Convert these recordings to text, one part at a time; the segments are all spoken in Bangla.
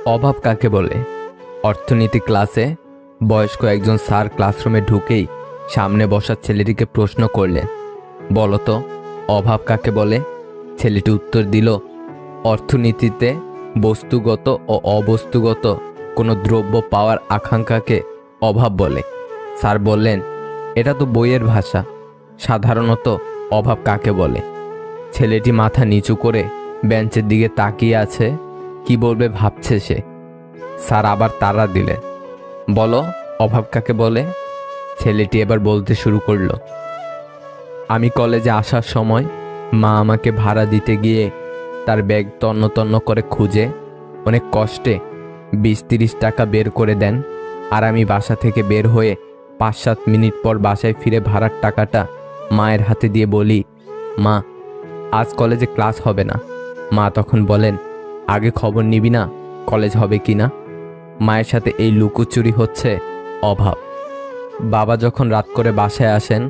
অভাব কাকে বলে? অর্থনীতি ক্লাসে বয়স্ক একজন স্যার ক্লাসরুমে ঢুকেই সামনে বসা ছেলেটিকে প্রশ্ন করলেন, বলতো অভাব কাকে বলে? ছেলেটি উত্তর দিল, অর্থনীতিতে বস্তুগত ও অবস্তুগত কোনো দ্রব্য পাওয়ার আকাঙ্ক্ষাকে অভাব বলে। স্যার বললেন, এটা তো বইয়ের ভাষা, সাধারণত অভাব কাকে বলে? ছেলেটি মাথা নিচু করে বেঞ্চের দিকে তাকিয়ে আছে, কি বলবে ভাবছে সে। স্যার আবার তাড়া দিলেন, বলো অভাব কাকে বলে? ছেলেটি এবার বলতে শুরু করলো, আমি কলেজে আসার সময় মা আমাকে ভাড়া দিতে গিয়ে তার ব্যাগ তন্ন তন্ন করে খুঁজে অনেক কষ্টে 20-30 টাকা বের করে দেন, আর আমি বাসা থেকে বের হয়ে 5-7 মিনিট পর বাসায় ফিরে ভাড়ার টাকাটা মায়ের হাতে দিয়ে বলি, মা আজ কলেজে ক্লাস হবে না। মা তখন বলেন, আগে খবর নিবি না কলেজ হবে কি না? মায়ের সাথে এই লুকোচুরি হচ্ছে অভাব। বাবা যখন রাত করে বাসায় আসেন,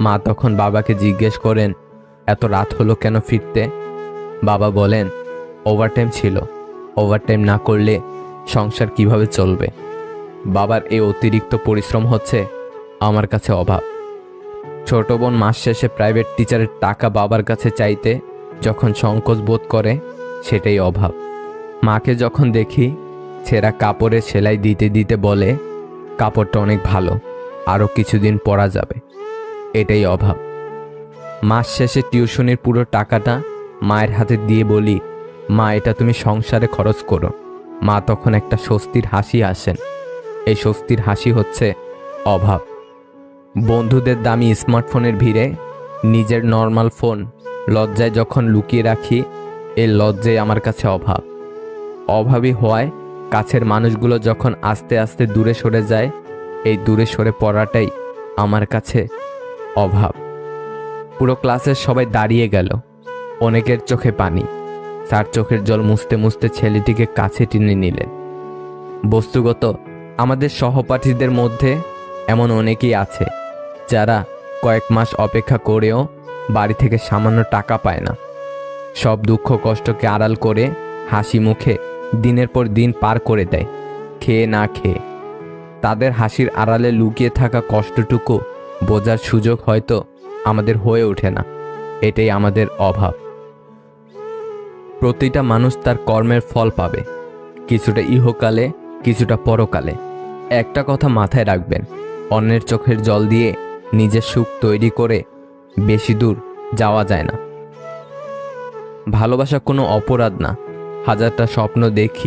মা তখন বাবাকে জিজ্ঞেস করেন, এত রাত হলো কেন ফিরতে? বাবা বলেন, ওভারটাইম ছিল, ওভারটাইম না করলে সংসার কিভাবে চলবে? বাবার এই অতিরিক্ত পরিশ্রম হচ্ছে আমার কাছে অভাব। ছোট বোন মাস শেষে প্রাইভেট টিচারের টাকা বাবার কাছে চাইতে যখন সংকোচ বোধ করে, সেটাই অভাব। মাকে যখন দেখি ছেঁড়া কাপড়ে সেলাই দিতে দিতে বলে, কাপড়টা অনেক ভালো, আরও কিছুদিন পরা যাবে, এটাই অভাব। মাস শেষে টিউশনির পুরো টাকাটা মায়ের হাতে দিয়ে বলি, মা এটা তুমি সংসারে খরচ করো। মা তখন একটা স্বস্তির হাসি হাসেন, এই স্বস্তির হাসি হচ্ছে অভাব। বন্ধুদের দামি স্মার্টফোনের ভিড়ে নিজের নর্মাল ফোন লজ্জায় যখন লুকিয়ে রাখি, এই লজ্জাই আমার কাছে অভাব। অভাবী হওয়ায় কাছের মানুষগুলো যখন আস্তে আস্তে দূরে সরে যায়, এই দূরে সরে পড়াটাই আমার কাছে অভাব। পুরো ক্লাসের সবাই দাঁড়িয়ে গেল, অনেকের চোখে পানি। স্যার চোখের জল মুছতে মুছতে ছেলেটিকে কাছে টেনে নিলেন। বস্তুগত আমাদের সহপাঠীদের মধ্যে এমন অনেকেই আছে যারা কয়েক মাস অপেক্ষা করেও বাড়ি থেকে সামান্য টাকা পায় না। সব দুঃখ কষ্টকে আড়াল করে হাসি মুখে দিনের পর দিন পার করে দেয়, খেয়ে না খেয়ে। তাদের হাসির আড়ালে লুকিয়ে থাকা কষ্টটুকু বোঝার সুযোগ হয়তো আমাদের হয়ে ওঠে না, এটাই আমাদের অভাব। প্রতিটা মানুষ তার কর্মের ফল পাবে, কিছুটা ইহকালে, কিছুটা পরকালে। একটা কথা মাথায় রাখবেন, অন্যের চোখের জল দিয়ে নিজের সুখ তৈরি করে বেশি দূর যাওয়া যায় না। ভালোবাসা কোনো অপরাধ না, হাজারটা স্বপ্ন দেখি